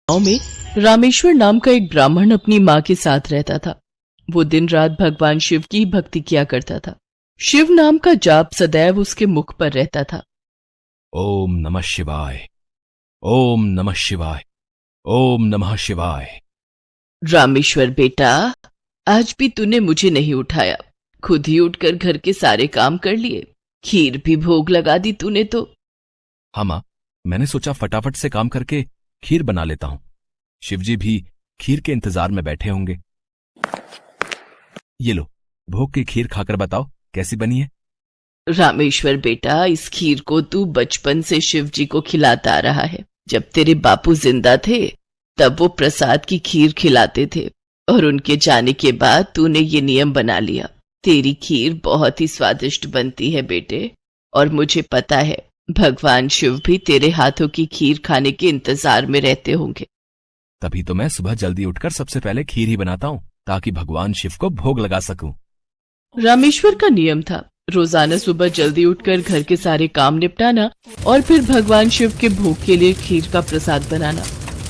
गांव में रामेश्वर नाम का एक ब्राह्मण अपनी माँ के साथ रहता था। वो दिन रात भगवान शिव की भक्ति किया करता था। शिव नाम का जाप सदैव उसके मुख पर रहता था। ओम नमः शिवाय, ओम नमः शिवाय, ओम नमः शिवाय। रामेश्वर बेटा, आज भी तूने मुझे नहीं उठाया, खुद ही उठकर घर के सारे काम कर लिए, खीर भी भोग लगा दी तूने तो। हाँ माँ, मैंने सोचा फटाफट से काम करके खीर बना लेता हूं। शिवजी भी खीर के इंतजार में बैठे होंगे। ये लो, भोग की खीर खाकर बताओ कैसी बनी है। रामेश्वर बेटा, इस खीर को तू बचपन से शिवजी को खिलाता आ रहा है। जब तेरे बापू जिंदा थे तब वो प्रसाद की खीर खिलाते थे और उनके जाने के बाद तूने ये नियम बना लिया। तेरी खीर बहुत ही स्वादिष्ट बनती है बेटे, और मुझे पता है भगवान शिव भी तेरे हाथों की खीर खाने के इंतजार में रहते होंगे। तभी तो मैं सुबह जल्दी उठकर सबसे पहले खीर ही बनाता हूँ ताकि भगवान शिव को भोग लगा सकूं। रामेश्वर का नियम था रोजाना सुबह जल्दी उठकर घर के सारे काम निपटाना और फिर भगवान शिव के भोग के लिए खीर का प्रसाद बनाना।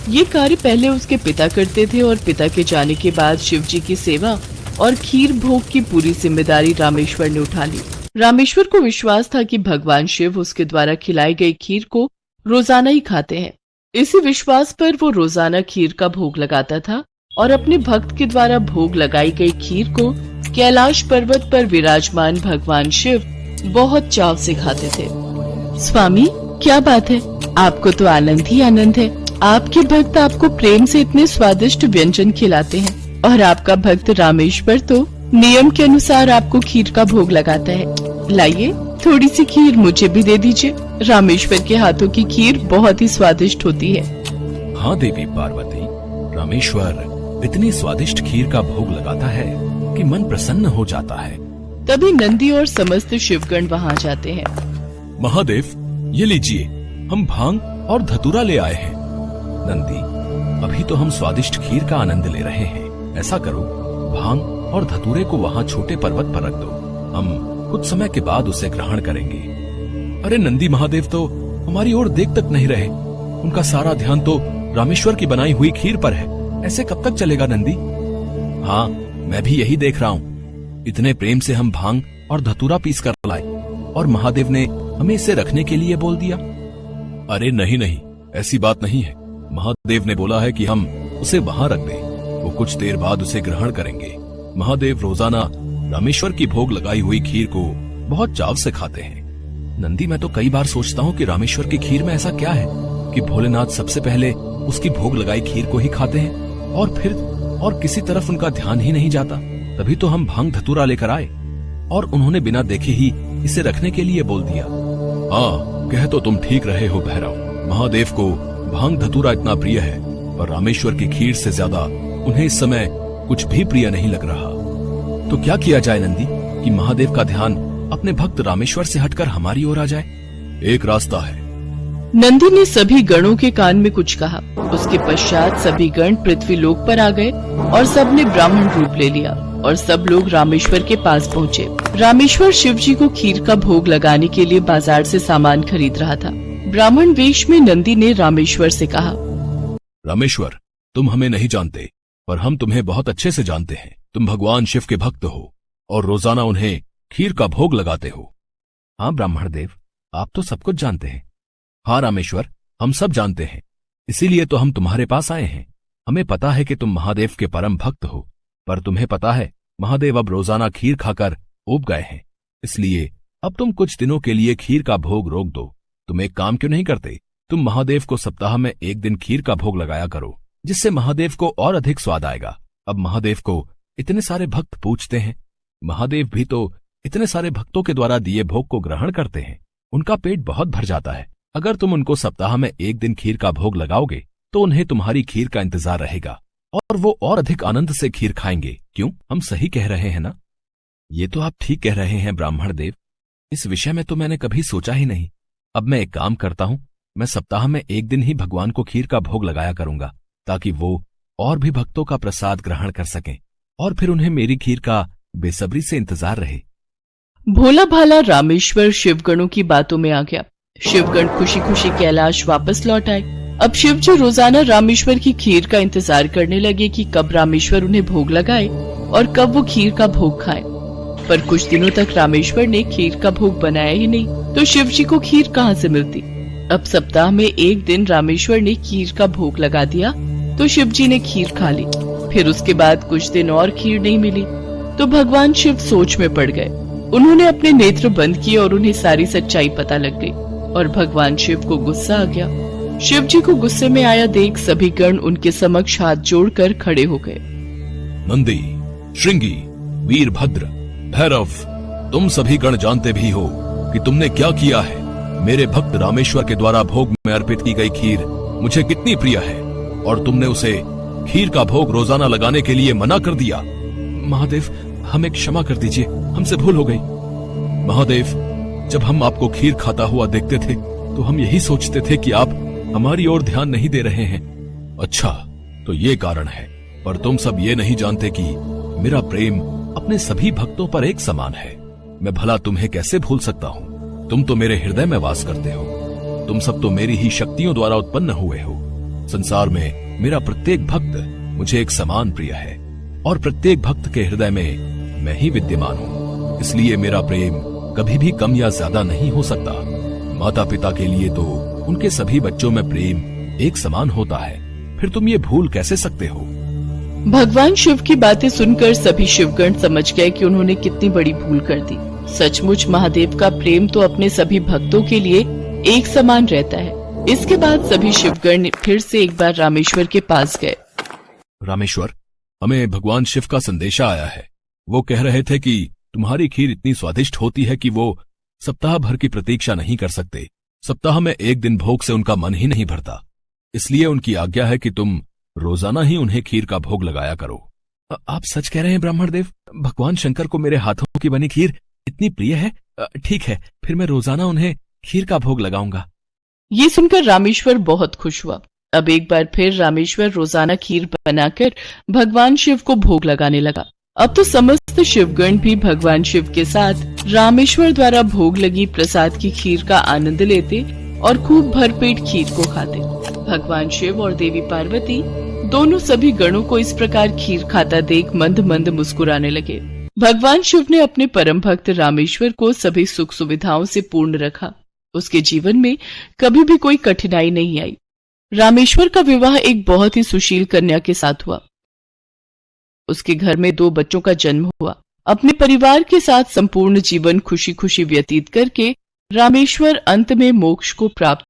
ये कार्य पहले उसके पिता करते थे और पिता के जाने के बाद शिव जी की सेवा और खीर भोग की पूरी जिम्मेदारी रामेश्वर ने उठा ली। रामेश्वर को विश्वास था कि भगवान शिव उसके द्वारा खिलाई गई खीर को रोजाना ही खाते हैं। इसी विश्वास पर वो रोजाना खीर का भोग लगाता था और अपने भक्त के द्वारा भोग लगाई गई खीर को कैलाश पर्वत पर विराजमान भगवान शिव बहुत चाव से खाते थे। स्वामी, क्या बात है, आपको तो आनंद ही आनंद है। आपके भक्त आपको प्रेम से इतने स्वादिष्ट व्यंजन खिलाते हैं और आपका भक्त रामेश्वर तो नियम के अनुसार आपको खीर का भोग लगाता है। लाइए, थोड़ी सी खीर मुझे भी दे दीजिए। रामेश्वर के हाथों की खीर बहुत ही स्वादिष्ट होती है। हाँ देवी पार्वती, रामेश्वर इतनी स्वादिष्ट खीर का भोग लगाता है कि मन प्रसन्न हो जाता है। तभी नंदी और समस्त शिवगण वहाँ जाते हैं। महादेव, ये लीजिए, हम भांग और धतूरा ले आए हैं। नंदी, अभी तो हम स्वादिष्ट खीर का आनंद ले रहे हैं। ऐसा करो, भांग और धतूरे को वहाँ छोटे पर्वत पर रख दो, हम कुछ समय के बाद उसे ग्रहण करेंगे। अरे नंदी महादेव तो हमारी ओर देख तक नहीं रहे, उनका सारा ध्यान तो रामेश्वर की बनाई हुई खीर पर है। ऐसे कब तक चलेगा नंदी? हाँ, मैं भी यही देख रहा हूँ। इतने प्रेम से हम भांग और धतूरा पीस कर लाए और महादेव ने हमें इसे रखने के लिए बोल दिया। अरे नहीं नहीं, ऐसी बात नहीं है। महादेव ने बोला है कि हम उसे वहाँ रख दें, वो कुछ देर बाद उसे ग्रहण करेंगे। महादेव रोजाना रामेश्वर की भोग लगाई हुई खीर को बहुत चाव से खाते हैं। नंदी, मैं तो कई बार सोचता हूँ कि रामेश्वर की खीर में ऐसा क्या है कि भोलेनाथ सबसे पहले उसकी भोग लगाई खीर को ही खाते हैं और फिर और किसी तरफ उनका ध्यान ही नहीं जाता। तभी तो हम भांग धतूरा लेकर आए और उन्होंने बिना देखे ही इसे रखने के लिए बोल दिया। हाँ, कह तो तुम ठीक रहे हो भैरव। महादेव को भांग धतूरा इतना प्रिय है और रामेश्वर की खीर से ज्यादा उन्हें इस समय कुछ भी प्रिय नहीं लग रहा। तो क्या किया जाए नंदी कि महादेव का ध्यान अपने भक्त रामेश्वर से हटकर हमारी ओर आ जाए? एक रास्ता है। नंदी ने सभी गणों के कान में कुछ कहा। उसके पश्चात सभी गण पृथ्वी लोक पर आ गए और सबने ब्राह्मण रूप ले लिया और सब लोग रामेश्वर के पास पहुँचे। रामेश्वर शिवजी को खीर का भोग लगाने के लिए बाजार से सामान खरीद रहा था। ब्राह्मण वेश में नंदी ने रामेश्वर से कहा, रामेश्वर, तुम हमें नहीं जानते पर हम तुम्हें बहुत अच्छे से जानते हैं। तुम भगवान शिव के भक्त हो और रोजाना उन्हें खीर का भोग लगाते हो। हाँ ब्राह्मण देव, आप तो सब कुछ जानते हैं। हाँ रामेश्वर, हम सब जानते हैं, इसीलिए तो हम तुम्हारे पास आए हैं। हमें पता है कि तुम महादेव के परम भक्त हो, पर तुम्हें पता है महादेव अब रोजाना खीर खाकर ऊब गए हैं, इसलिए अब तुम कुछ दिनों के लिए खीर का भोग रोक दो। तुम एक काम क्यों नहीं करते, तुम महादेव को सप्ताह में एक दिन खीर का भोग लगाया करो, जिससे महादेव को और अधिक स्वाद आएगा। अब महादेव को इतने सारे भक्त पूजते हैं, महादेव भी तो इतने सारे भक्तों के द्वारा दिए भोग को ग्रहण करते हैं, उनका पेट बहुत भर जाता है। अगर तुम उनको सप्ताह में एक दिन खीर का भोग लगाओगे तो उन्हें तुम्हारी खीर का इंतजार रहेगा और वो और अधिक आनंद से खीर खाएंगे। क्यों, हम सही कह रहे हैं ना? ये तो आप ठीक कह रहे हैं ब्राह्मण देव, इस विषय में तो मैंने कभी सोचा ही नहीं। अब मैं एक काम करता हूँ, मैं सप्ताह में एक दिन ही भगवान को खीर का भोग लगाया करूंगा ताकि वो और भी भक्तों का प्रसाद ग्रहण कर सकें और फिर उन्हें मेरी खीर का बेसब्री से इंतजार रहे। भोला भाला रामेश्वर शिवगणों की बातों में आ गया। शिवगण खुशी खुशी कैलाश वापस लौट आए। अब शिव जी रोजाना रामेश्वर की खीर का इंतजार करने लगे कि कब रामेश्वर उन्हें भोग लगाए और कब वो खीर का भोग खाए। पर कुछ दिनों तक रामेश्वर ने खीर का भोग बनाया ही नहीं, तो शिव जी को खीर कहाँ से मिलती। अब सप्ताह में एक दिन रामेश्वर ने खीर का भोग लगा दिया तो शिव जी ने खीर खा ली। फिर उसके बाद कुछ दिन और खीर नहीं मिली तो भगवान शिव सोच में पड़ गए। उन्होंने अपने नेत्र बंद किए और उन्हें सारी सच्चाई पता लग गई और भगवान शिव को गुस्सा आ गया। शिव जी को गुस्से में आया देख सभी गण उनके समक्ष हाथ जोड़कर खड़े हो गए। नंदी, श्रृंगी, वीरभद्र, भैरव, तुम सभी गण जानते भी हो कि तुमने क्या किया है। मेरे भक्त रामेश्वर के द्वारा भोग में अर्पित की गई खीर मुझे कितनी प्रिय है और तुमने उसे खीर का भोग रोजाना लगाने के लिए मना कर दिया। महादेव, हमें क्षमा कर दीजिए, हमसे भूल हो गई। महादेव, जब हम आपको खीर खाता हुआ देखते थे तो हम यही सोचते थे कि आप हमारी ओर ध्यान नहीं दे रहे हैं। अच्छा, तो ये कारण है, पर तुम सब ये नहीं जानते कि मेरा प्रेम अपने सभी भक्तों पर एक समान है। मैं भला तुम्हें कैसे भूल सकता हूँ? तुम तो मेरे हृदय में वास करते हो। तुम सब तो मेरी ही शक्तियों द्वारा उत्पन्न हुए हो। संसार में मेरा प्रत्येक भक्त मुझे एक समान प्रिय है और प्रत्येक भक्त के हृदय में मैं ही विद्यमान हूँ। इसलिए मेरा प्रेम कभी भी कम या ज्यादा नहीं हो सकता। माता पिता के लिए तो उनके सभी बच्चों में प्रेम एक समान होता है, फिर तुम ये भूल कैसे सकते हो? भगवान शिव की बातें सुनकर सभी शिवगण समझ गए कि उन्होंने कितनी बड़ी भूल कर दी। सचमुच महादेव का प्रेम तो अपने सभी भक्तों के लिए एक समान रहता है। इसके बाद सभी शिवगण फिर से एक बार रामेश्वर के पास गए। रामेश्वर, हमें भगवान शिव का संदेशा आया है। वो कह रहे थे कि तुम्हारी खीर इतनी स्वादिष्ट होती है कि वो सप्ताह भर की प्रतीक्षा नहीं कर सकते। सप्ताह में एक दिन भोग से उनका मन ही नहीं भरता। इसलिए उनकी आज्ञा है कि तुम रोजाना ही उन्हें खीर का भोग लगाया करो। आप सच कह रहे हैं ब्राह्मण देव? भगवान शंकर को मेरे हाथों की बनी खीर इतनी प्रिय है? ठीक है, फिर मैं रोजाना उन्हें खीर का भोग लगाऊंगा। ये सुनकर रामेश्वर बहुत खुश हुआ। अब एक बार फिर रामेश्वर रोजाना खीर बनाकर भगवान शिव को भोग लगाने लगा। अब तो समस्त शिवगण भी भगवान शिव के साथ रामेश्वर द्वारा भोग लगी प्रसाद की खीर का आनंद लेते और खूब भरपेट खीर को खाते। भगवान शिव और देवी पार्वती दोनों सभी गणों को इस प्रकार खीर खाता देख मंद मंद मुस्कुराने लगे। भगवान शिव ने अपने परम भक्त रामेश्वर को सभी सुख सुविधाओं से पूर्ण रखा। उसके जीवन में कभी भी कोई कठिनाई नहीं आई। रामेश्वर का विवाह एक बहुत ही सुशील कन्या के साथ हुआ। उसके घर में 2 बच्चों का जन्म हुआ। अपने परिवार के साथ संपूर्ण जीवन खुशी खुशी व्यतीत करके रामेश्वर अंत में मोक्ष को प्राप्त